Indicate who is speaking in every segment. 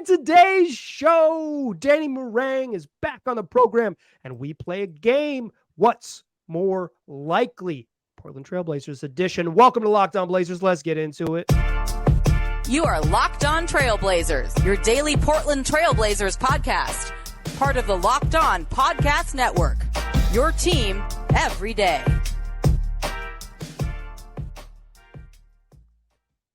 Speaker 1: today's show, Danny Marang is back on the program, and we play a game. What's more likely? Portland Trailblazers edition. Welcome to Locked On Blazers. Let's get into it.
Speaker 2: You are Locked On Trailblazers, your daily Portland Trailblazers podcast. Part of the Locked On Podcast Network. Your team every day.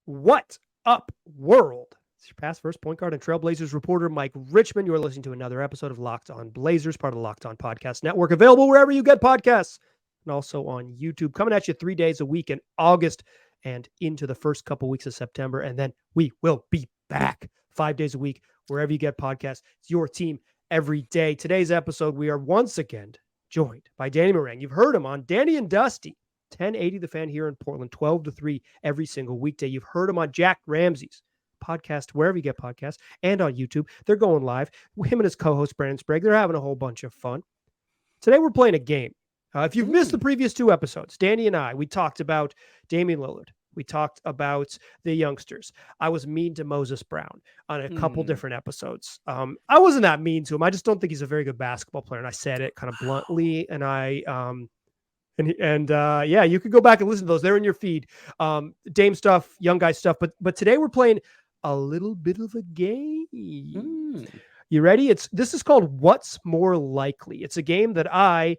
Speaker 1: What up, world? It's your past first point guard and Trailblazers reporter, Mike Richmond. You're listening to another episode of Locked On Blazers, part of the Locked On Podcast Network, available wherever you get podcasts and also on YouTube. Coming at you 3 days a week in August and into the first couple weeks of September. And then we will be back 5 days a week, wherever you get podcasts. It's your team every day. Today's episode, we are once again joined by Danny Marang. You've heard him on Danny and Dusty, 1080 The Fan here in Portland, 12 to 3 every single weekday. You've heard him on Jacked Ramsays podcast, wherever you get podcasts, and on YouTube. They're going live. Him and his co-host, Brandon Sprague, they're having a whole bunch of fun. Today, we're playing a game. If you've missed the previous two episodes, Danny and I, we talked about Damian Lillard. We talked about the youngsters. I was mean to Moses Brown on a couple different episodes. I wasn't that mean to him. I just don't think he's a very good basketball player. And I said it kind of bluntly. And yeah, you could go back and listen to those. They're in your feed. Dame stuff, young guy stuff. But today we're playing a little bit of a game. You ready? This is called What's More Likely. It's a game that I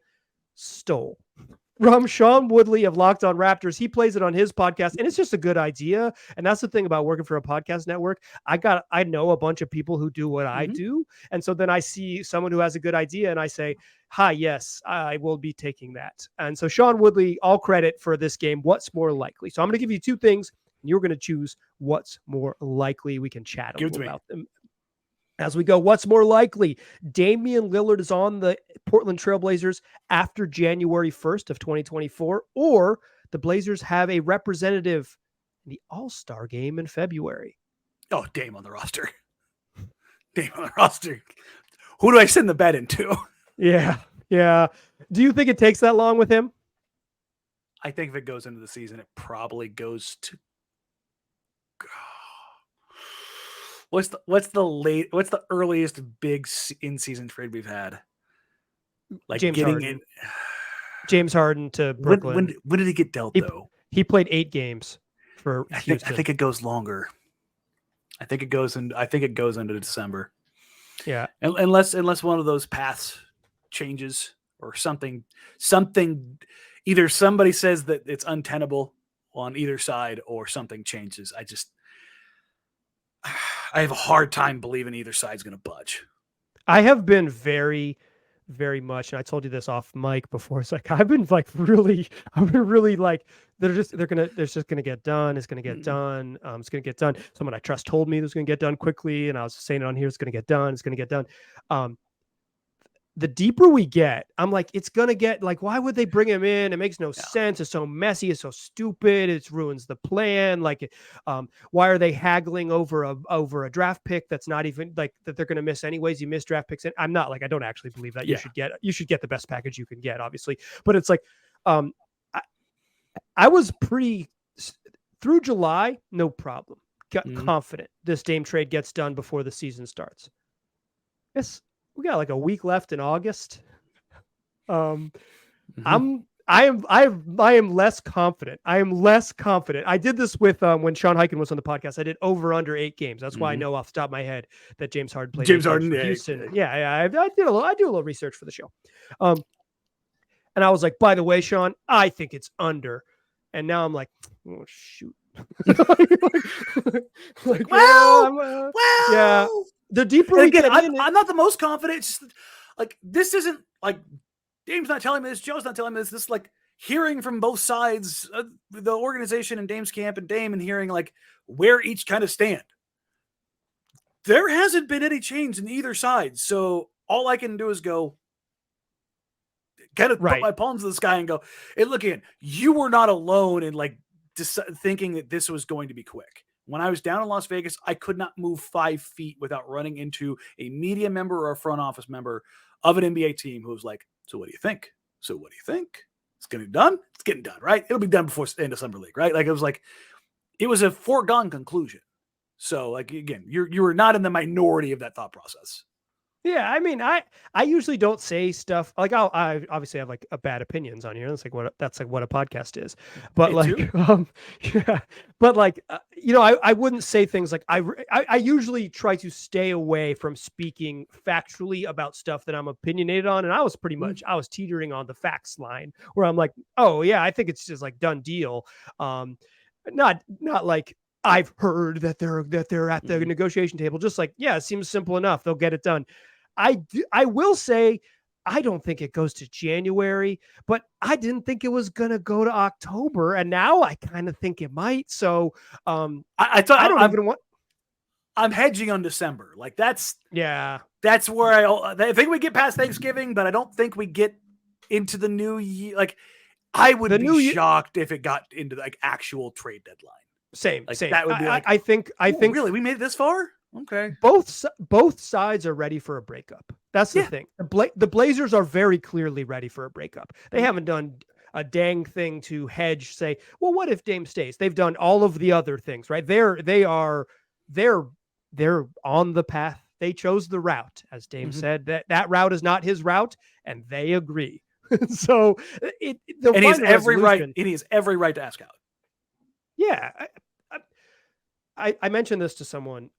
Speaker 1: stole from Sean Woodley of Locked On Raptors. He plays it on his podcast, and it's just a good idea. And that's the thing about working for a podcast network. I know a bunch of people who do what I do. And so then I see someone who has a good idea and I say, hi, yes, I will be taking that. And so Sean Woodley, all credit for this game. What's more likely? So I'm going to give you two things, and you're going to choose what's more likely. We can chat a little about them as we go. What's more likely? Damian Lillard is on the Portland Trailblazers after January 1st of 2024, or the Blazers have a representative in the All-Star game in February.
Speaker 3: Oh, Dame on the roster. Dame on the roster. Who do I send the bet into?
Speaker 1: Yeah. Do you think it takes that long with him?
Speaker 3: I think if it goes into the season, it probably goes to. What's the earliest big in-season trade we've had? Like
Speaker 1: James
Speaker 3: getting
Speaker 1: Harden.
Speaker 3: in.
Speaker 1: James Harden to Brooklyn.
Speaker 3: When did he get dealt though?
Speaker 1: He played 8 games for Houston.
Speaker 3: I think it goes longer. I think it goes into December.
Speaker 1: Yeah.
Speaker 3: Unless one of those paths changes or something, either somebody says that it's untenable on either side or something changes. I have a hard time believing either side's going to budge.
Speaker 1: I have been very, very much, and I told you this off mic before. It's like I've been really like it's just gonna get done. It's gonna get done. It's gonna get done. Someone I trust told me it was gonna get done quickly, and I was saying it on here. It's gonna get done. It's gonna get done. The deeper we get, I'm like, it's going to get like, why would they bring him in? It makes no sense. It's so messy. It's so stupid. It ruins the plan. Like, why are they haggling over a draft pick that's not even like that they're going to miss anyways? You miss draft picks. And I'm not like, I don't actually believe that. You should get the best package you can get, obviously. But it's like, I was through July, no problem. Confident this Dame trade gets done before the season starts. Yes. We got like a week left in August. I am less confident. I did this with when Sean Highkin was on the podcast. I did over under 8 games. That's why I know off the top of my head that James Harden played.
Speaker 3: James Harden,
Speaker 1: Houston. Yeah. I do a little research for the show. And I was like, by the way, Sean, I think it's under. And now I'm like, oh shoot. Yeah. The deeper we get in,
Speaker 3: I'm not the most confident. It's just like this isn't like Dame's not telling me this, Joe's not telling me this. This is like hearing from both sides of the organization and Dame's camp and Dame and hearing like where each kind of stand. There hasn't been any change in either side. So all I can do is go kind of put my palms to the sky and go, hey, look in, you were not alone in like thinking that this was going to be quick. When I was down in Las Vegas, I could not move 5 feet without running into a media member or a front office member of an NBA team who was like, so what do you think? It's getting done? It's getting done, right? It'll be done before the end of Summer League, right? Like it was a foregone conclusion. So like, again, you were not in the minority of that thought process.
Speaker 1: Yeah, I mean, I usually don't say stuff like I obviously have like a bad opinions on here. That's like what a podcast is. But
Speaker 3: Me
Speaker 1: like,
Speaker 3: too.
Speaker 1: yeah, but like, I wouldn't say things like I usually try to stay away from speaking factually about stuff that I'm opinionated on. And I was pretty much I was teetering on the facts line where I'm like, oh yeah, I think it's just like done deal. Not like I've heard that they're at the negotiation table. Just like, yeah, it seems simple enough. They'll get it done. I will say, I don't think it goes to January, but I didn't think it was going to go to October. And now I kind of think it might. So I'm
Speaker 3: hedging on December. Like that's where I think we get past Thanksgiving, but I don't think we get into the new year. Like I would be shocked if it got into like actual trade deadline.
Speaker 1: Same.
Speaker 3: That would be
Speaker 1: I think
Speaker 3: really, we made it this far. Okay.
Speaker 1: Both sides are ready for a breakup. That's the thing. The Blazers are very clearly ready for a breakup. They haven't done a dang thing to hedge, say, well, what if Dame stays? They've done all of the other things, right? They're on the path. They chose the route, as Dame said. That route is not his route, and they agree. So he has every
Speaker 3: right to ask out.
Speaker 1: Yeah. I mentioned this to someone,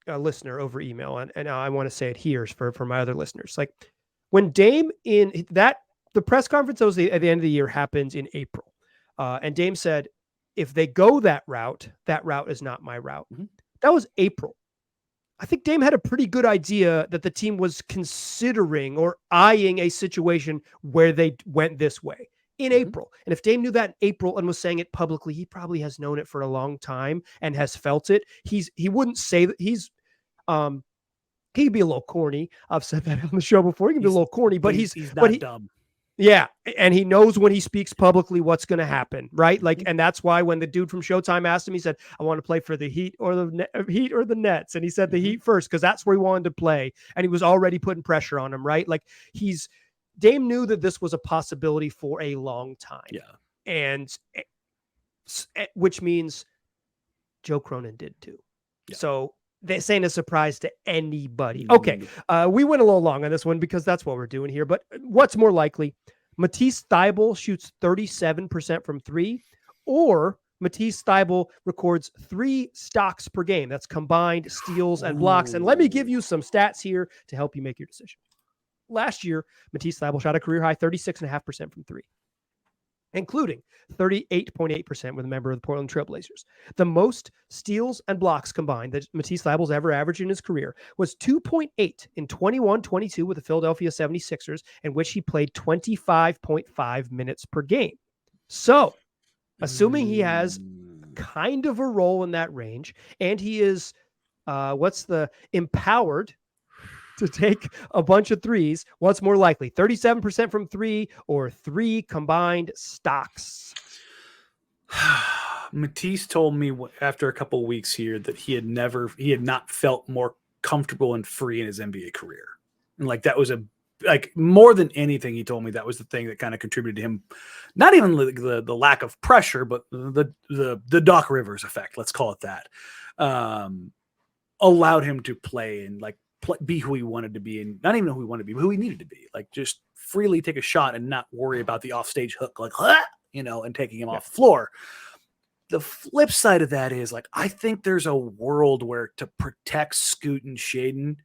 Speaker 1: a listener over email, and I want to say it here for my other listeners. Like when Dame the press conference at the end of the year happens in April. And Dame said, if they go that route is not my route. Mm-hmm. That was April. I think Dame had a pretty good idea that the team was considering or eyeing a situation where they went this way in April. And if Dame knew that in April and was saying it publicly, he probably has known it for a long time and has felt it. He wouldn't say that he'd be a little corny. I've said that on the show before. He can be a little corny, but he's not dumb. Yeah. And he knows when he speaks publicly what's going to happen. Right. Like, and that's why when the dude from Showtime asked him, he said, I want to play for the Heat or the Nets. And he said the Heat first, because that's where he wanted to play. And he was already putting pressure on him. Right. Like Dame knew that this was a possibility for a long time. Yeah. And which means Joe Cronin did too. Yeah. So this ain't a surprise to anybody. Okay. We went a little long on this one because that's what we're doing here. But what's more likely? Matisse Thybulle shoots 37% from three, or Matisse Thybulle records 3 stocks per game. That's combined steals and blocks. And let me give you some stats here to help you make your decision. Last year, Matisse Thybulle shot a career high 36.5% from three, including 38.8% with a member of the Portland Trail Blazers. The most steals and blocks combined that Matisse Thybulle's ever averaged in his career was 2.8 in 21-22 with the Philadelphia 76ers, in which he played 25.5 minutes per game. So, assuming he has kind of a role in that range, and he is, empowered to take a bunch of threes, what's more likely? 37% from three or 3 combined stocks?
Speaker 3: Matisse told me after a couple of weeks here that he had not felt more comfortable and free in his NBA career. And like, that was more than anything, he told me that was the thing that kind of contributed to him, not even the lack of pressure, but the Doc Rivers effect, let's call it that, allowed him to play and be who he wanted to be, and not even who he wanted to be, but who he needed to be. Like, just freely take a shot and not worry about the offstage hook, and taking him off the floor. The flip side of that is, I think there's a world where, to protect Scoot and Shaden,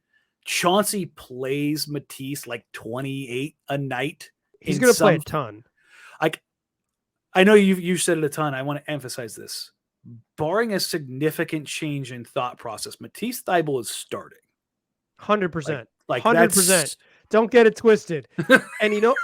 Speaker 3: Chauncey plays Matisse 28 a night.
Speaker 1: He's going to play a ton.
Speaker 3: I know you said it a ton. I want to emphasize this. Barring a significant change in thought process, Matisse Thybulle is starting.
Speaker 1: 100%. 100%. Don't get it twisted. And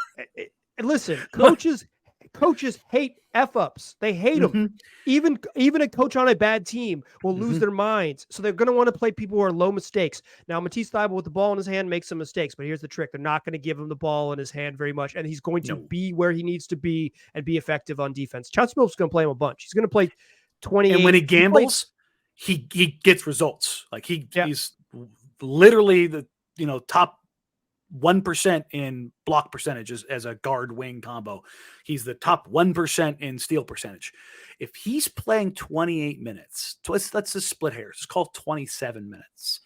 Speaker 1: listen, coaches hate F-ups. They hate them. Even a coach on a bad team will lose their minds. So they're going to want to play people who are low mistakes. Now, Matisse Thybulle with the ball in his hand makes some mistakes, but here's the trick. They're not going to give him the ball in his hand very much, and he's going to be where he needs to be and be effective on defense. Chauncey Billups is going to play him a bunch. He's going to play 28.
Speaker 3: And when he gambles, he gets results. He's literally the top 1% in block percentage as a guard wing combo. He's the top 1% in steal percentage. If he's playing 28 minutes, let's just split hairs. Let's call it 27 minutes.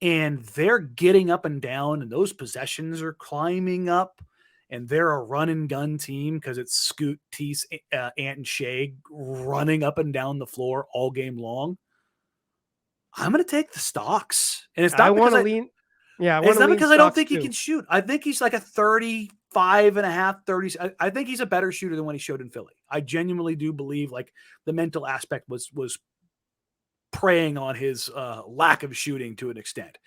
Speaker 3: And they're getting up and down, and those possessions are climbing up, and they're a run and gun team because it's Scoot, Tease, Ant, and Shea running up and down the floor all game long. I'm going to take the Stocks. And it's not
Speaker 1: I want
Speaker 3: because
Speaker 1: to lean. Yeah,
Speaker 3: it's not because I don't think
Speaker 1: too.
Speaker 3: he can shoot. I think he's like a 35 and a half, 30. I think he's a better shooter than when he showed in Philly. I genuinely do believe like the mental aspect was preying on his lack of shooting to an extent.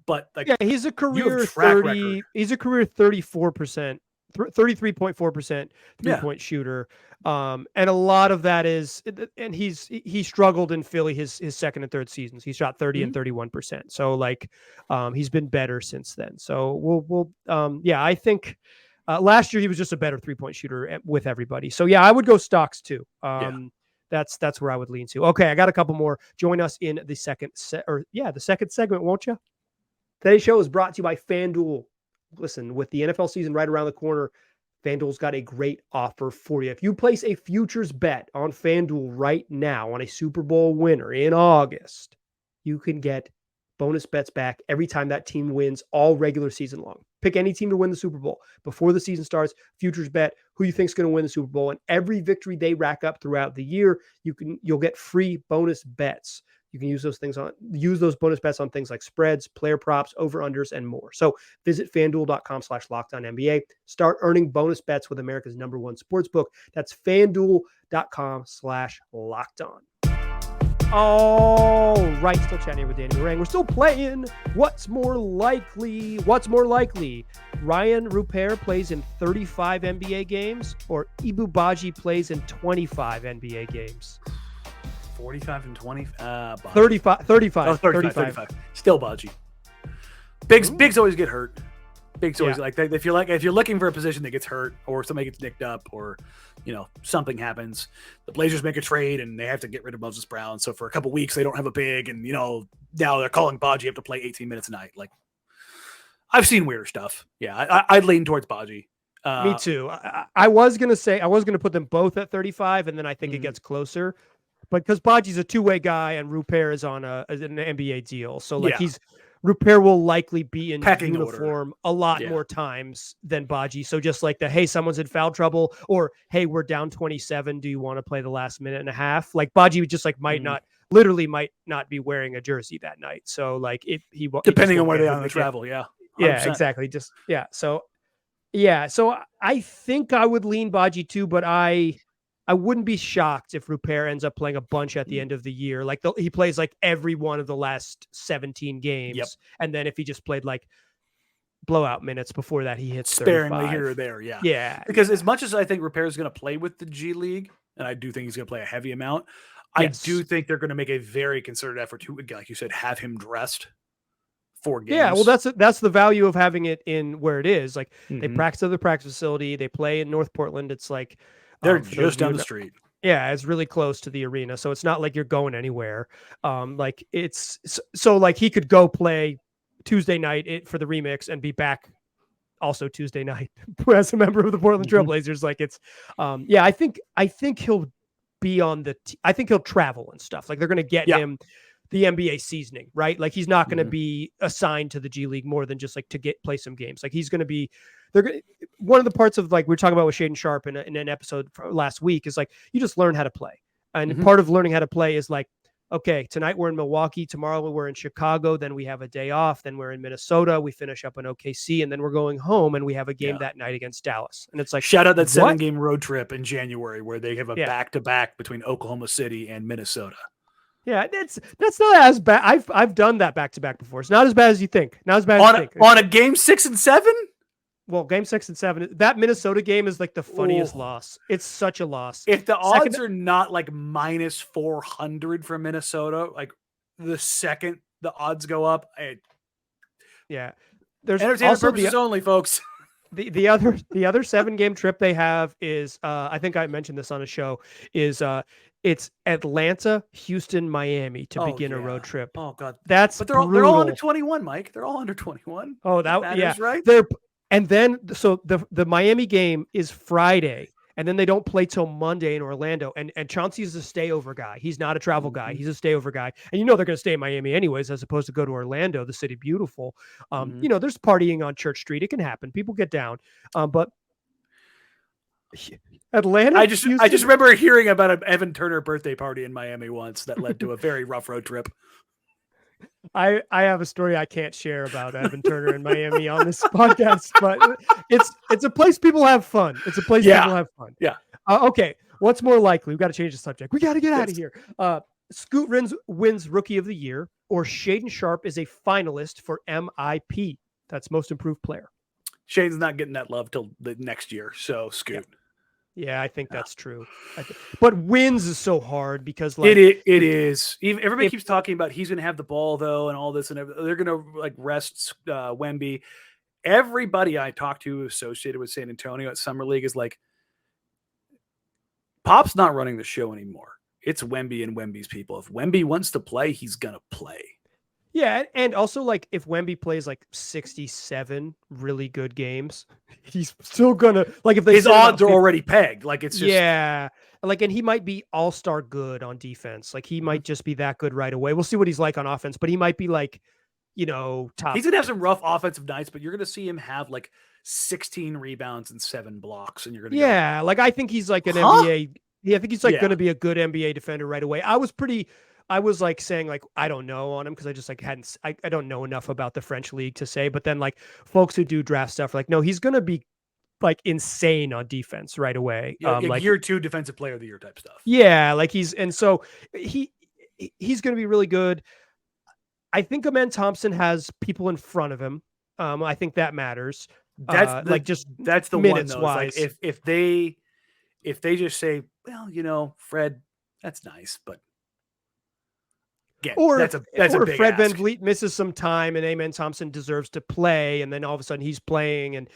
Speaker 3: But like,
Speaker 1: yeah, he's a career 30. He's a career 34%, 33.4% three-point shooter. And a lot of that is, and he struggled in Philly his second and third seasons. He shot 30 and 31%. So like, he's been better since then. So we'll I think last year he was just a better 3-point shooter with everybody. So yeah, I would go Stocks too. That's where I would lean to. Okay, I got a couple more. Join us in the second segment, won't you? Today's show is brought to you by FanDuel. Listen, with the NFL season right around the corner, FanDuel's got a great offer for you. If you place a futures bet on FanDuel right now on a Super Bowl winner in August, you can get bonus bets back every time that team wins all regular season long. Pick any team to win the Super Bowl. Before the season starts, futures bet who you think is going to win the Super Bowl, and every victory they rack up throughout the year, you'll get free bonus bets. You can use those bonus bets on things like spreads, player props, over-unders, and more. So visit FanDuel.com/LockedOnNBA. Start earning bonus bets with America's #1 sportsbook. That's FanDuel.com/LockedOn. All right, still chatting here with Danny Marang. We're still playing What's More Likely? What's more likely? Ryan Rupert plays in 35 NBA games, or Ibu Baji plays in 25 NBA games?
Speaker 3: 45 and 20.
Speaker 1: 35.
Speaker 3: Oh, 35. Still Baji. Bigs always get hurt. Bigs always like that. If you're looking for a position that gets hurt, or somebody gets nicked up, or something happens, the Blazers make a trade and they have to get rid of Moses Brown. So for a couple weeks they don't have a big, and now they're calling Baji up to play 18 minutes a night. Like, I've seen weirder stuff. Yeah, I'd lean towards Baji.
Speaker 1: Me too. I was gonna put them both at 35, and then I think it gets closer. But because Baji's a two-way guy and Rupert is on an NBA deal, so Rupert will likely be in
Speaker 3: pecking
Speaker 1: uniform a lot more times than Baji. So just like hey, someone's in foul trouble, or hey, we're down 27. Do you want to play the last minute and a half? Like Baji just might not be wearing a jersey that night. So like he
Speaker 3: depending on where they are on the travel. Yeah, 100%.
Speaker 1: Yeah, exactly. So I think I would lean Baji too, but I wouldn't be shocked if Rupert ends up playing a bunch at the end of the year. Like he plays like every one of the last 17 games. And then if he just played like blowout minutes before that, he hits
Speaker 3: sparingly
Speaker 1: 35.
Speaker 3: here or there. Yeah.
Speaker 1: Yeah.
Speaker 3: Because as much as I think Rupert is going to play with the G League, and I do think he's going to play a heavy amount, I do think they're going to make a very concerted effort to, like you said, have him dressed for games.
Speaker 1: Yeah, well, that's the value of having it in where it is. Like they practice at the practice facility. They play in North Portland. It's like
Speaker 3: they're just down the street.
Speaker 1: Yeah, it's really close to the arena, so it's not like you're going anywhere. Like it's so like he could go play Tuesday night for the remix and be back also Tuesday night as a member of the Portland Trailblazers. Like it's, I think he'll be on I think he'll travel and stuff. Like they're going to get him the NBA seasoning, right? Like he's not going to be assigned to the G League more than just like to play some games. Like he's going to be, one of the parts of like we were talking about with Shaedon Sharpe in an episode last week is like, you just learn how to play. And part of learning how to play is like, okay, tonight we're in Milwaukee, tomorrow we're in Chicago, then we have a day off, then we're in Minnesota, we finish up in OKC, and then we're going home and we have a game that night against Dallas. And it's like,
Speaker 3: shout out that 7-game road trip in January where they have a back-to-back between Oklahoma City and Minnesota.
Speaker 1: Yeah, that's not as bad. I've done that back-to-back before. It's not as bad as you think. Not as bad as you think.
Speaker 3: On a game 6 and 7?
Speaker 1: Well, game 6 and 7, that Minnesota game is like the funniest loss. It's such a loss.
Speaker 3: If the odds are not like minus 400 for Minnesota, like the second the odds go up,
Speaker 1: there's
Speaker 3: entertainment
Speaker 1: also
Speaker 3: purposes only, folks.
Speaker 1: The other 7-game trip they have is I think I mentioned this on a show, is It's Atlanta, Houston, Miami to begin a
Speaker 3: yeah.
Speaker 1: road trip.
Speaker 3: Oh God,
Speaker 1: That's
Speaker 3: but they're all under 21, Mike. They're all under 21.
Speaker 1: Oh,
Speaker 3: that matters, right?
Speaker 1: And then so the Miami game is Friday, and then they don't play till Monday in Orlando. And Chauncey is a stayover guy. He's not a travel guy. He's a stayover guy. And they're going to stay in Miami anyways, as opposed to go to Orlando, the city beautiful. There's partying on Church Street. It can happen. People get down. But Atlanta.
Speaker 3: I just remember hearing about an Evan Turner birthday party in Miami once that led to a very rough road trip.
Speaker 1: I have a story I can't share about Evan Turner in Miami on this podcast, but it's a place people have fun. It's a place people have fun.
Speaker 3: Yeah.
Speaker 1: Okay. What's more likely? We've got to change the subject. We got to get out of here. Scoot wins Rookie of the Year, or Shaden Sharp is a finalist for MIP. That's Most Improved Player.
Speaker 3: Shaden's not getting that love till the next year. So Scoot.
Speaker 1: Yeah, I think that's true. But wins is so hard because
Speaker 3: it is. Everybody keeps talking about he's going to have the ball though, and all this, and they're going to rest Wemby. Everybody I talked to associated with San Antonio at Summer League is like, Pop's not running the show anymore. It's Wemby and Wemby's people. If Wemby wants to play, he's going to play. Yeah, and also if Wemby plays 67 really good games, he's still gonna if his odds are already pegged. It's just and he might be all-star good on defense. He might just be that good right away. We'll see what he's like on offense, but he might be top. He's gonna have some rough offensive nights, but you're gonna see him have 16 rebounds and 7 blocks, and you're gonna I think he's an NBA. Yeah, I think he's gonna be a good NBA defender right away. I was saying I don't know on him because I just I don't know enough about the French league to say, but then folks who do draft stuff no, he's going to be insane on defense right away. Year 2 defensive player of the year type stuff. Yeah. He's going to be really good. I think Amen Thompson has people in front of him. I think that matters. That's the minutes one though. Wise. If they just say, well, Fred, that's nice, but that's a big Fred ask. VanVleet misses some time and Amen Thompson deserves to play, and then all of a sudden he's playing and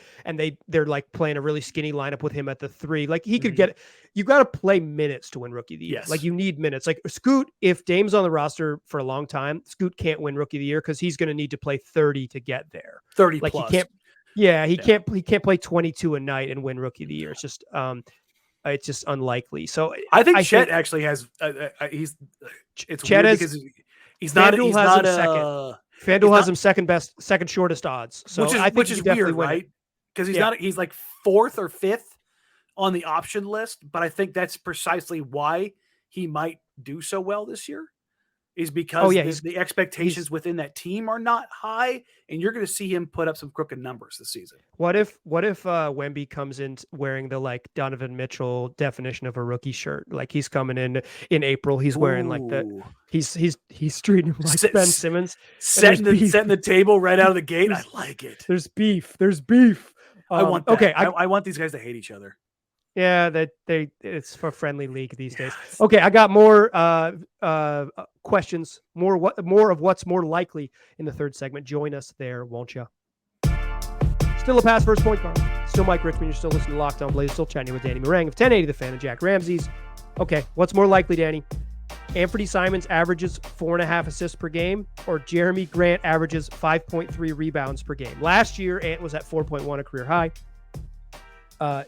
Speaker 3: they're playing a really skinny lineup with him at the 3. He could get. You got to play minutes to win Rookie of the Year. Yes. You need minutes. Scoot, if Dame's on the roster for a long time, Scoot can't win Rookie of the Year because he's going to need to play 30 to get there. 30 plus. He can't. Yeah, he can't. He can't play 22 a night and win Rookie of the Year. It's just. It's just unlikely. So I think Chet actually has. It's Chet weird because he's not. FanDuel has him second. FanDuel has him second shortest odds. So which is weird, right? Because he's not. He's 4th or 5th on the option list. But I think that's precisely why he might do so well this year. Is because the expectations within that team are not high, and you're going to see him put up some crooked numbers this season. What if Wemby comes in wearing the Donovan Mitchell definition of a rookie shirt? He's coming in April, he's wearing he's treating him like Ben Simmons, setting the table right out of the gate. I like it. There's beef. I want that. Okay, I want these guys to hate each other. Yeah, it's for friendly league these days. Okay, I got more questions, more of what's more likely in the third segment. Join us there, won't you? Still a pass first point guard. Still Mike Richmond. You're still listening to Locked On Blazers. Still chatting with Danny Marang of 1080 The Fan and Jacked Ramsays. Okay, what's more likely, Danny? Anthony Simons averages 4.5 assists per game, or Jeremy Grant averages 5.3 rebounds per game. Last year, Ant was at 4.1, a career high.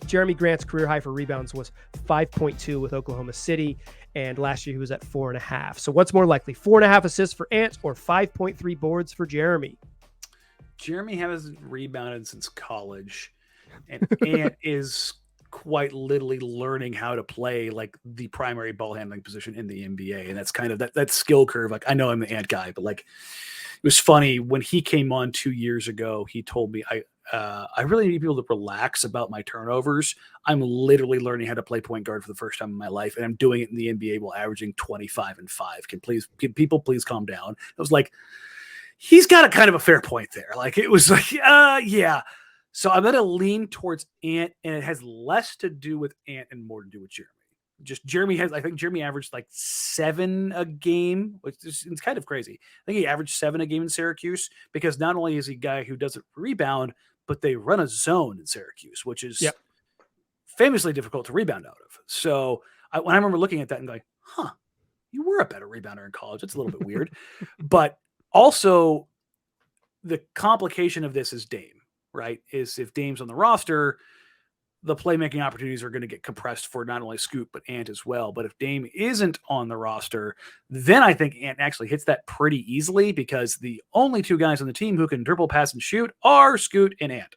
Speaker 3: Jeremy Grant's career high for rebounds was 5.2 with Oklahoma City, and last year he was at 4.5. So what's more likely, 4.5 assists for Ant or 5.3 boards for Jeremy? Jeremy hasn't rebounded since college, and Ant is quite literally learning how to play the primary ball handling position in the NBA, and that's kind of that skill curve. I know I'm the Ant guy, but it was funny when he came on 2 years ago. He told me I really need people to relax about my turnovers. I'm literally learning how to play point guard for the first time in my life, and I'm doing it in the NBA while averaging 25 and 5. Can people please calm down? I was he's got a kind of a fair point there. It was yeah. So I'm going to lean towards Ant, and it has less to do with Ant and more to do with Jeremy. I think Jeremy averaged 7 a game, which is it's kind of crazy. I think he averaged 7 a game in Syracuse because not only is he a guy who doesn't rebound, but they run a zone in Syracuse, which is famously difficult to rebound out of. So when I remember looking at that and going, huh, you were a better rebounder in college. It's a little bit weird. But also the complication of this is Dame, right? Is if Dame's on the roster, the playmaking opportunities are going to get compressed for not only Scoot, but Ant as well. But if Dame isn't on the roster, then I think Ant actually hits that pretty easily because the only two guys on the team who can dribble, pass, and shoot are Scoot and Ant.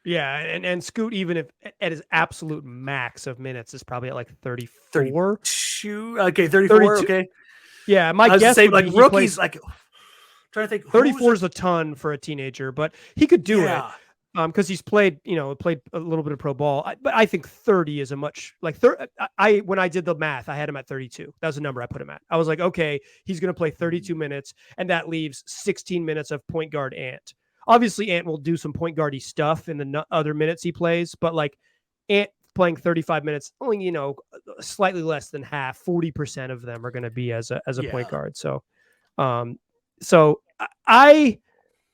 Speaker 1: Yeah, and Scoot, even if at his absolute max of minutes, is probably at like 34.
Speaker 3: 32, okay, 34,
Speaker 1: 32.
Speaker 3: okay.
Speaker 1: Yeah, my guess
Speaker 3: say,
Speaker 1: would
Speaker 3: like
Speaker 1: be
Speaker 3: rookies,
Speaker 1: plays,
Speaker 3: like trying to think.
Speaker 1: 34 is a ton for a teenager, but he could do it.
Speaker 3: Yeah.
Speaker 1: Because he's played a little bit of pro ball. But I think 30 is a much like when I did the math, I had him at 32. That was the number I put him at. I was like, okay, he's going to play 32 minutes, and that leaves 16 minutes of point guard Ant. Obviously, Ant will do some point guardy stuff in the other minutes he plays, but like Ant playing 35 minutes, only slightly less than half, 40% of them are going to be as a point guard. So, so I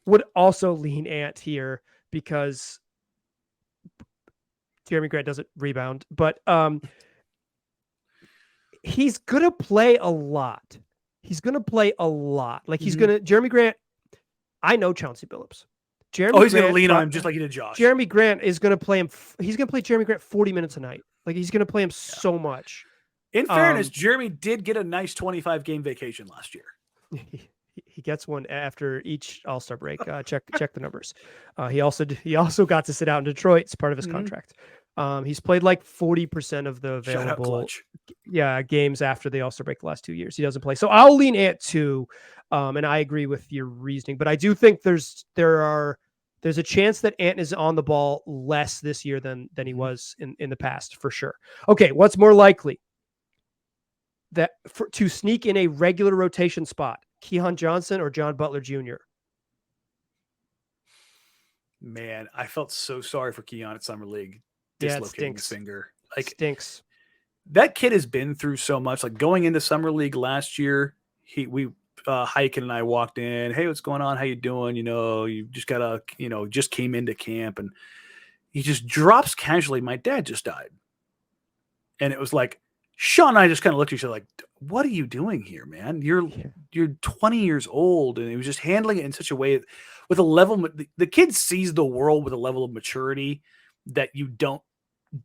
Speaker 1: would also lean Ant here, because Jeremy Grant doesn't rebound, but he's going to play a lot. Like he's going to, Jeremy Grant, I know Chauncey Billups.
Speaker 3: He's going to lean on him just like he did Josh.
Speaker 1: Jeremy Grant is going to play him. He's going to play Jeremy Grant 40 minutes a night. Like he's going to play him so much.
Speaker 3: In fairness, Jeremy did get a nice 25 game vacation last year.
Speaker 1: He gets one after each All-Star break. Check the numbers. He also got to sit out in Detroit. It's part of his contract. He's played like 40% of the available games after the All-Star break the last 2 years. He doesn't play. So I'll lean Ant too. And I agree with your reasoning, but I do think there's a chance that Ant is on the ball less this year than he was in the past, for sure. Okay, what's more likely? That to sneak in a regular rotation spot, Keon Johnson or John Butler Jr.?
Speaker 3: Man, I felt so sorry for Keon at Summer League. Dislocating his finger. Like,
Speaker 1: stinks.
Speaker 3: That kid has been through so much. Like going into Summer League last year, Heiken and I walked in. Hey, what's going on? How you doing? You just gotta, just came into camp, and he just drops casually. My dad just died. And it was like, Sean and I just kind of looked at each other like, what are you doing here, man? You're 20 years old. And he was just handling it in such a way with a level. The kid sees the world with a level of maturity that you don't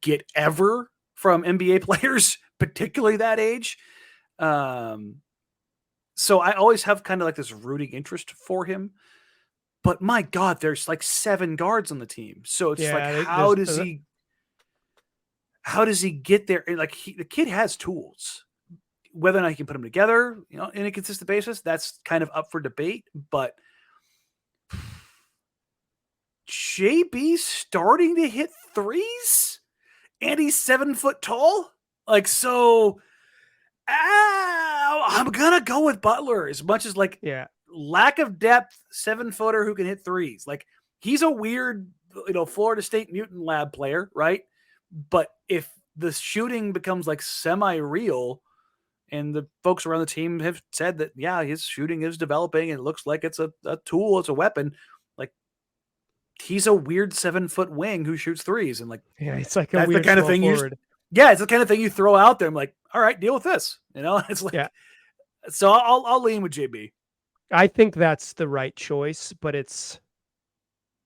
Speaker 3: get ever from NBA players, particularly that age. So I always have kind of like this rooting interest for him. But my God, there's like 7 guards on the team. So it's how does he get there? Like the kid has tools. Whether or not he can put them together, in a consistent basis, that's kind of up for debate. But JB's starting to hit threes, and he's 7 foot tall. Like, so I'm gonna go with Butler as much as lack of depth, 7-footer who can hit threes. Like, he's a weird, Florida State mutant lab player, right? But if the shooting becomes like semi-real, and the folks around the team have said that, his shooting is developing and it looks like it's a tool, it's a weapon. Like, he's a weird 7-foot wing who shoots threes. And
Speaker 1: it's like a weird
Speaker 3: the kind of thing
Speaker 1: forward.
Speaker 3: It's the kind of thing you throw out there. I'm like, all right, deal with this. It's like, so I'll lean with JB.
Speaker 1: I think that's the right choice, but it's,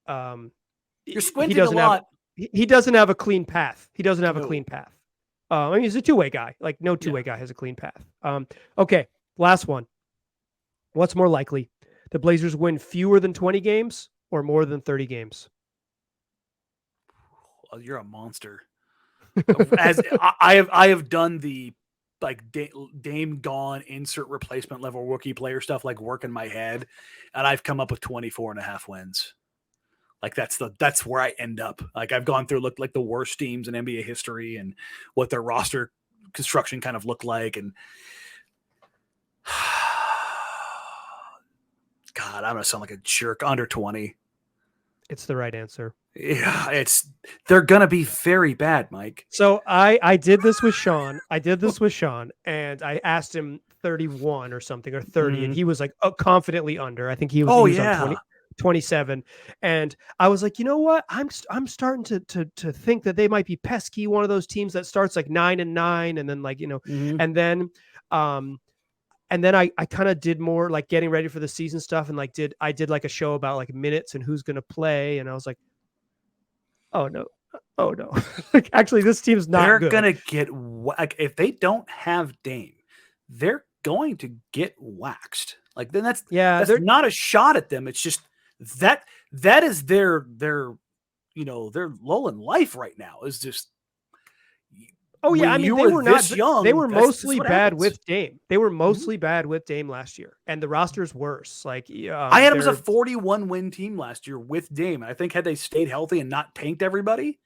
Speaker 3: you're squinting a lot.
Speaker 1: He doesn't have a clean path. He doesn't have a clean path. He's a two-way guy. Like, no two-way guy has a clean path. Okay, last one. What's more likely? The Blazers win fewer than 20 games or more than 30 games?
Speaker 3: Oh, you're a monster. As I have done the Dame gone, insert replacement level rookie player stuff, like work in my head, and I've come up with 24.5 wins. Like that's where I end up. Like, I've gone through like the worst teams in NBA history and what their roster construction kind of looked like. And God, I'm going to sound like a jerk. Under 20.
Speaker 1: It's the right answer.
Speaker 3: Yeah, they're going to be very bad, Mike.
Speaker 1: So I did this with Sean. And I asked him 31 or something, or 30. And he was like confidently under. I think he was on 27. And I was like, you know what? I'm starting to think that they might be pesky. One of those teams that starts like 9-9. And then and then And then I kind of did more like getting ready for the season stuff, and like I did like a show about like minutes and who's going to play. And I was like, oh no. Like, actually, this team's not
Speaker 3: They're
Speaker 1: good.
Speaker 3: going to get, like, if they don't have Dame, they're going to get waxed. Like, then that's not a shot at them. It's just that is their lull in life right now is just.
Speaker 1: Oh yeah, I mean they were not
Speaker 3: young.
Speaker 1: They were mostly bad
Speaker 3: happens.
Speaker 1: with Dame. They were mostly bad with Dame last year, and the roster's worse. Like
Speaker 3: I had them as a 41-win team last year with Dame. I think had they stayed healthy and not tanked everybody,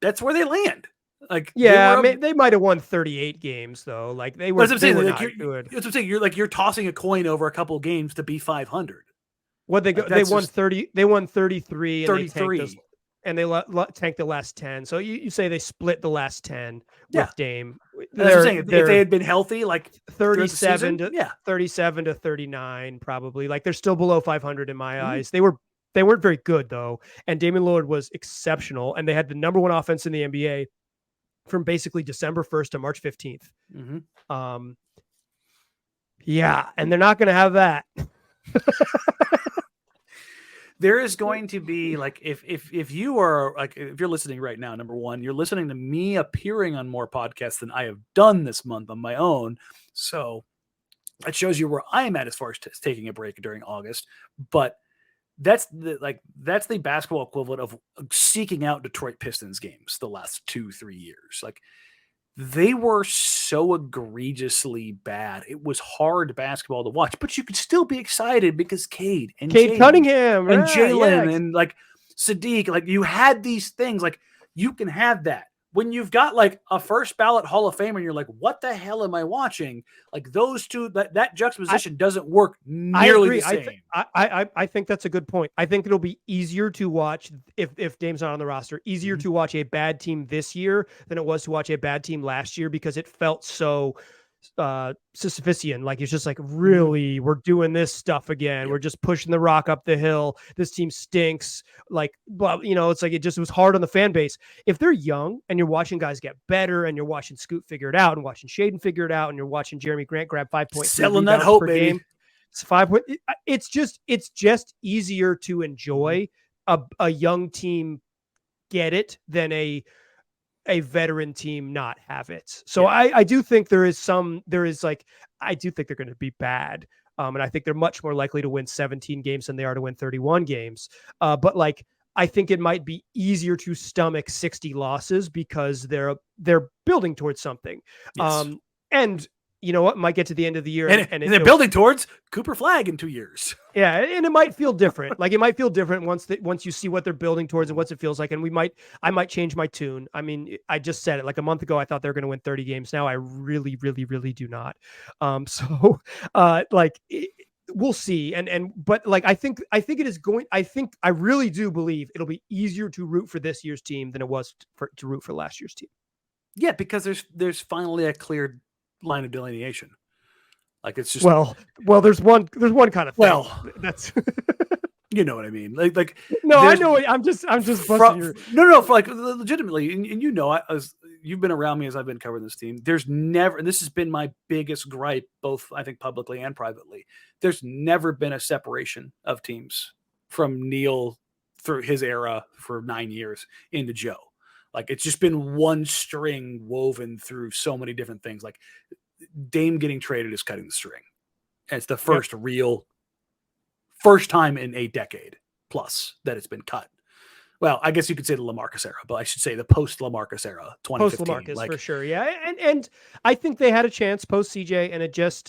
Speaker 3: that's where they land. Like
Speaker 1: they might have won 38 games though. Like they were.
Speaker 3: That's what I'm saying.
Speaker 1: Not good.
Speaker 3: That's what I'm saying. You're tossing a coin over a couple of games to be 500.
Speaker 1: What they go? They won 30. They won 33.
Speaker 3: 33.
Speaker 1: And they tanked the last 10. So you say they split the last 10 with Dame.
Speaker 3: That's what I'm saying. If they had been healthy, like
Speaker 1: 37 to 39, probably. Like they're still below 500 in my eyes. They weren't very good though. And Damian Lillard was exceptional. And they had the number one offense in the NBA from basically December 1st to March 15th. Yeah. And they're not going to have that.
Speaker 3: There is going to be like if you are like if you're listening right now, number one, you're listening to me appearing on more podcasts than I have done this month on my own. So that shows you where I am at as far as taking a break during August. But that's the basketball equivalent of seeking out Detroit Pistons games the last 2-3 years. Like they were so egregiously bad. It was hard basketball to watch, but you could still be excited because Cade
Speaker 1: Cunningham
Speaker 3: and Jalen and like Sadiq, like you had these things, like you can have that when you've got like a first ballot Hall of Famer and you're like, what the hell am I watching? Like those two, that juxtaposition doesn't work nearly the same.
Speaker 1: I think that's a good point. I think it'll be easier to watch if Dame's not on the roster, easier to watch a bad team this year than it was to watch a bad team last year because it felt so Sisyphean. Like it's just like, really, we're doing this stuff again. We're just pushing the rock up the hill. This team stinks. Like, well, it's like it was hard on the fan base. If they're young and you're watching guys get better and you're watching Scoot figure it out and watching Shaden figure it out and you're watching Jeremy Grant grab 5 points,
Speaker 3: selling that hope, baby.
Speaker 1: Game, it's 5 point. It's just easier to enjoy a young team get it than a veteran team not have it. So I do think I do think they're going to be bad. And I think they're much more likely to win 17 games than they are to win 31 games. But like, I think it might be easier to stomach 60 losses because they're building towards something. Yes. And you know what? Might get to the end of the year
Speaker 3: and they're building towards Cooper Flag in 2 years.
Speaker 1: Yeah, and it might feel different. Like it might feel different once you see what they're building towards and what it feels like. And I might change my tune. I mean, I just said it like a month ago. I thought they were going to win 30 games. Now I really, really, really do not. We'll see. But like I think it is going. I really do believe it'll be easier to root for this year's team than it was to root for last year's team.
Speaker 3: Yeah, because there's finally a clear line of delineation. Like it's just
Speaker 1: well there's one kind of thing.
Speaker 3: Well,
Speaker 1: that's
Speaker 3: you know what I mean. Like
Speaker 1: no, I know. I'm just busting your...
Speaker 3: No, for like legitimately, and you've been around me as I've been covering this team. There's never, and this has been my biggest gripe, both I think publicly and privately. There's never been a separation of teams from Neil through his era for 9 years into Joe. Like it's just been one string woven through so many different things. Like Dame getting traded is cutting the string. And it's the first time in a decade plus that it's been cut. Well, I guess you could say the LaMarcus era, but I should say the post LaMarcus era, 2015.
Speaker 1: Post LaMarcus for sure. Yeah. And I think they had a chance post CJ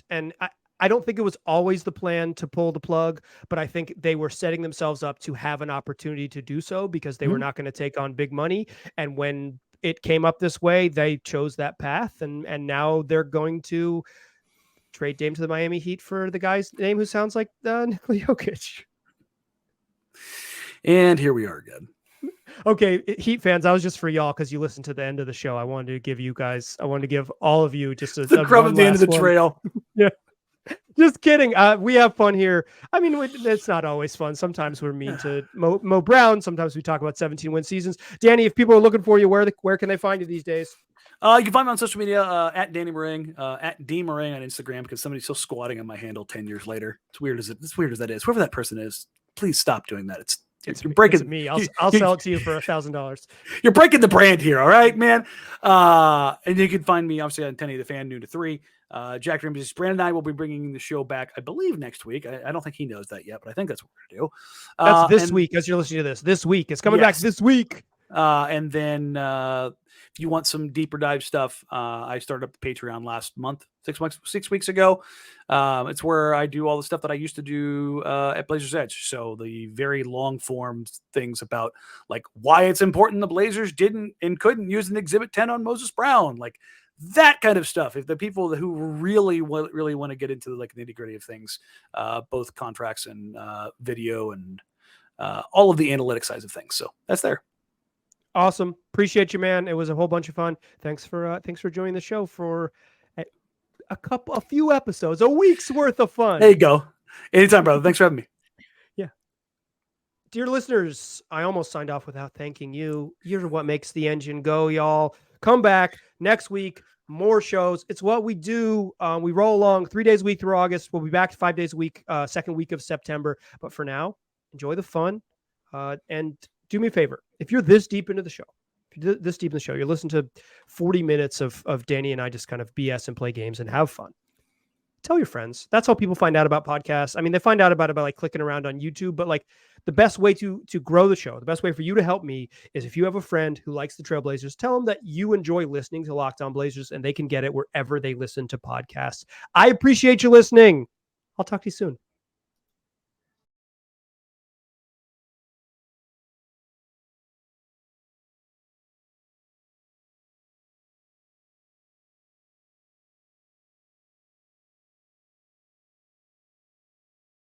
Speaker 1: and I don't think it was always the plan to pull the plug, but I think they were setting themselves up to have an opportunity to do so because they were not going to take on big money. And when it came up this way, they chose that path. And now they're going to trade Dame to the Miami Heat for the guy's name who sounds like Nikola Jokic.
Speaker 3: And here we are again.
Speaker 1: Okay, Heat fans, I was just for y'all because you listened to the end of the show. I wanted to give all of you just
Speaker 3: the crumb at the end of the trail.
Speaker 1: Yeah. Just kidding. We have fun here. I mean, it's not always fun. Sometimes we're mean to Mo Brown. Sometimes we talk about 17-win seasons. Danny, if people are looking for you, where can they find you these days?
Speaker 3: You can find me on social media at Danny Marang, at D Marang on Instagram, because somebody's still squatting on my handle 10 years later. It's weird as that is. Whoever that person is, please stop doing that. You're breaking
Speaker 1: it's me. I'll sell it to you for $1,000.
Speaker 3: You're breaking the brand here, all right, man. And you can find me obviously on 10 the Fan, noon to 3. Jacked Ramsays. Brandon and I will be bringing the show back, I believe, next week. I don't think he knows that yet, but I think that's what we're gonna do.
Speaker 1: That's this week, as you're listening to this. This week. It's coming back this week.
Speaker 3: And then if you want some deeper dive stuff, I started up the Patreon last month, 6 weeks ago. It's where I do all the stuff that I used to do at Blazers Edge. So the very long form things about like why it's important the Blazers didn't and couldn't use an Exhibit 10 on Moses Brown, like that kind of stuff. If the people who really want to get into like the nitty gritty of things, both contracts and video and all of the analytic sides of things. So that's there.
Speaker 1: Awesome. Appreciate you, man. It was a whole bunch of fun. Thanks for joining the show for a few episodes, a week's worth of fun.
Speaker 3: There you go. Anytime, brother. Thanks for having me.
Speaker 1: Yeah. Dear listeners, I almost signed off without thanking you. You're what makes the engine go, y'all. Come back next week. More shows. It's what we do. We roll along 3 days a week through August. We'll be back 5 days a week, second week of September. But for now, enjoy the fun. And do me a favor. If you're this deep into the show, you're listening to 40 minutes of Danny and I just kind of BS and play games and have fun. Tell your friends. That's how people find out about podcasts. I mean, they find out about it by like clicking around on YouTube, but like the best way to grow the show, the best way for you to help me is if you have a friend who likes the Trailblazers, tell them that you enjoy listening to Locked On Blazers and they can get it wherever they listen to podcasts. I appreciate you listening. I'll talk to you soon.